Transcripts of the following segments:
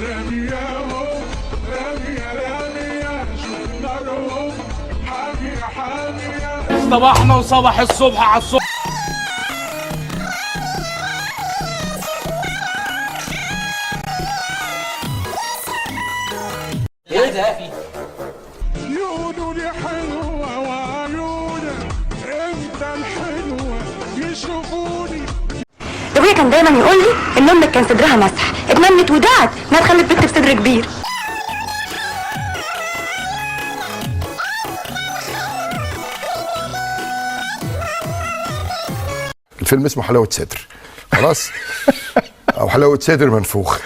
رامياهم رامية شوف نارهم حامية حامية. صباحنا وصباح الصبح على الصبح. ايه ده؟ يقولوا لي حلوة وعيونك انت الحلوة يشوفوني. ابويا كان دايما يقول لي ان امك كان صدرها مسح، اتمنت ودعت انها تخلف بنت بصدر كبير. الفيلم اسمه حلاوة صدر، خلاص؟ او حلاوة صدر منفوخ.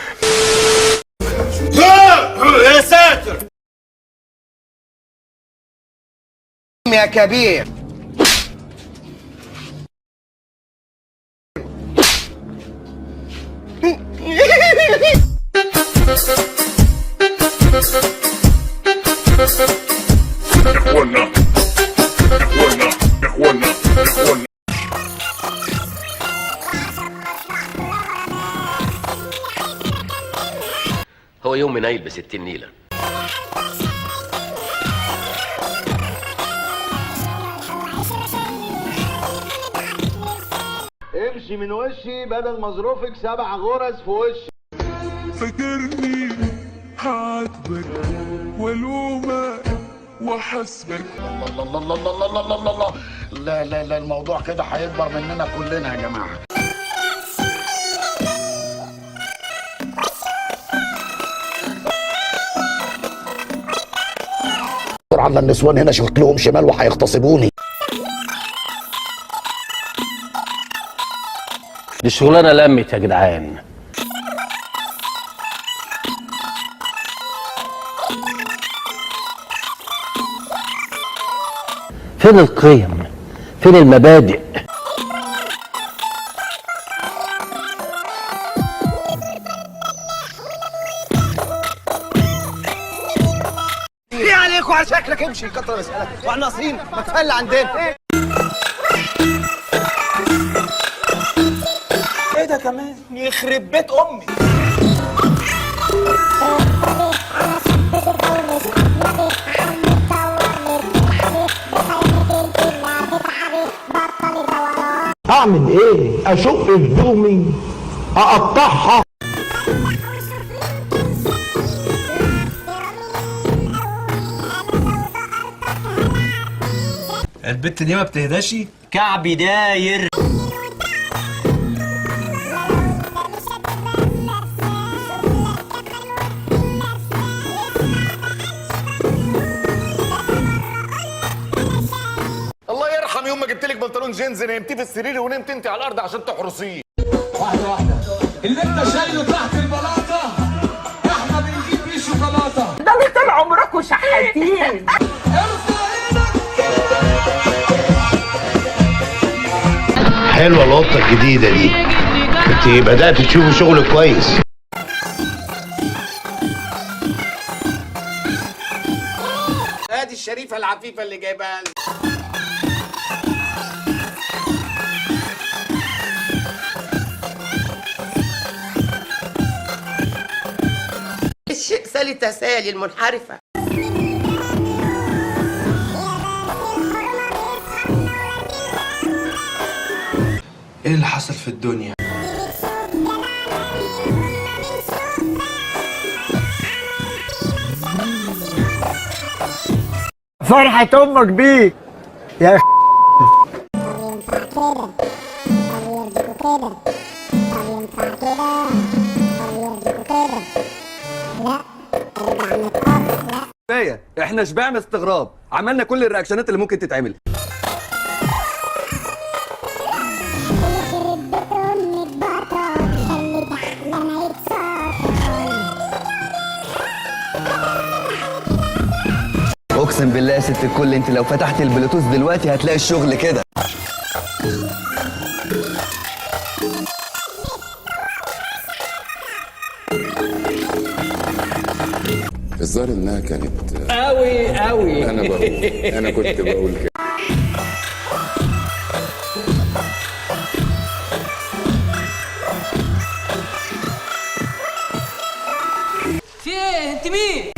يا ساتر يا كبير. هو يوم منيل ب60 نيلة. امشي من وشي بدل مظروفك 7 غرز في وشي. فاكرني هعاتبك والومك وحسبك. الله الله الله الله الله الله الله. لا لا لا، الموضوع كده هيكبر مننا كلنا يا جماعه. طبعا النسوان هنا شكلهم شمال وهيغتصبوني. دي شغلانه لمت يا جدعان. فين القيم؟ فين المبادئ؟ ايه عليكم على شكلك؟ امشي كتر مسألة واحنا ناقصين ما كفايه اللي عندنا. ايه ده كمان؟ يخرب بيت امي. اعمل ايه؟ اشق هدومي اقطعها. البت دي ما بتهداش، كعبي داير. الله يرحم يوم ما جبت لك بنطلون جينز نمتيه في السرير ونمت انت على الارض عشان تحرسيه. واحده واحده. اللي انت شايله تحت البلاطه احنا بنجيب بيه شوكولاته. ده اللي طول عمركم شحاتين. حلوة القطة الجديدة دي، انت بدأت تشوفي شغل كويس. ادي الشريفة العفيفة اللي جايبها لي. الشيء سالي تسالي المنحرفة. ايه اللي حصل في الدنيا؟ فرحة امك بيك يا احنا شبعنا استغراب، عملنا كل الرياكشنات اللي ممكن تتعمل. اقسم بالله يا ست الكل، انت لو فتحت البلوتوث دلوقتي هتلاقي الشغل كده. الظاهر انها كانت قوي انا كنت بقول كده. في ايه؟ انت مين؟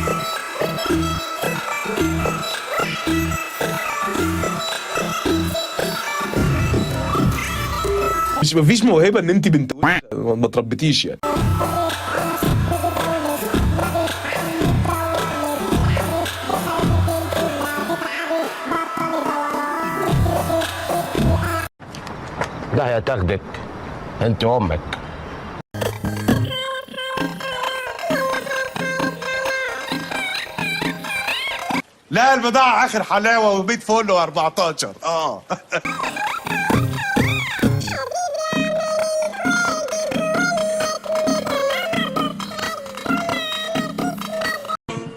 مش مفيش موهبه ان انت بنت ما تربيتيش يعني. ده هتاخدك انت امك. لا البضاعة آخر حلاوة وبيت فل و14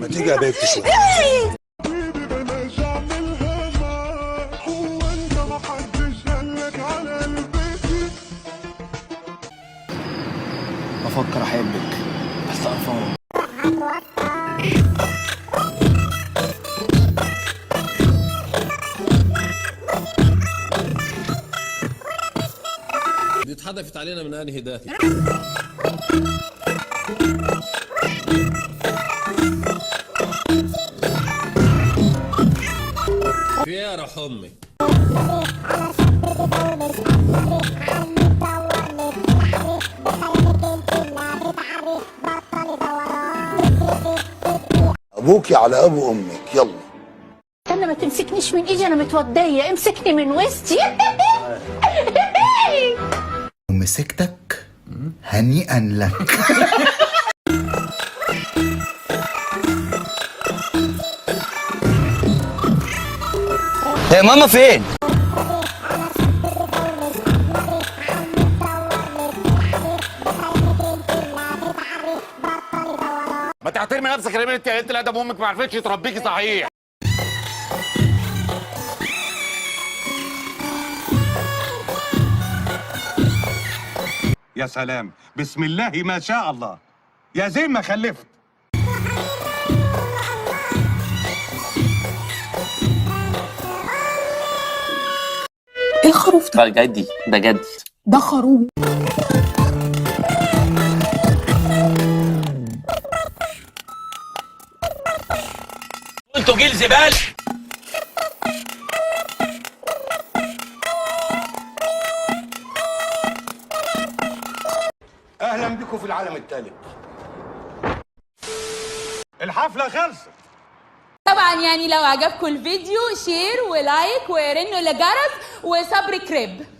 ما تيجي يا بنت شوية. بفكر احبك بس قرفان. دي اتحدفت علينا من انهي ده؟ في ايه يا روح امي؟ ابوكي على ابو امك. يلا استنى ما تمسكنيش من ايدي، انا متوديه، امسكني من وسطي. مسكتك هنيئا لك. يا ماما فين؟ ما تعترمي نفسك يا بنت، انت الادب امك ما عرفتش تربيكي صحيح. يا سلام، بسم الله ما شاء الله، يا زين ما خلفت. ايه الخروف ده؟ جدي ده جدي. ده خروف. انتوا جيل زبال. اهلا بكم في العالم الثالث. الحفلة خلصت. طبعا يعني لو عجبكم الفيديو شير ولايك ورنوا الجرس وصبري كريب.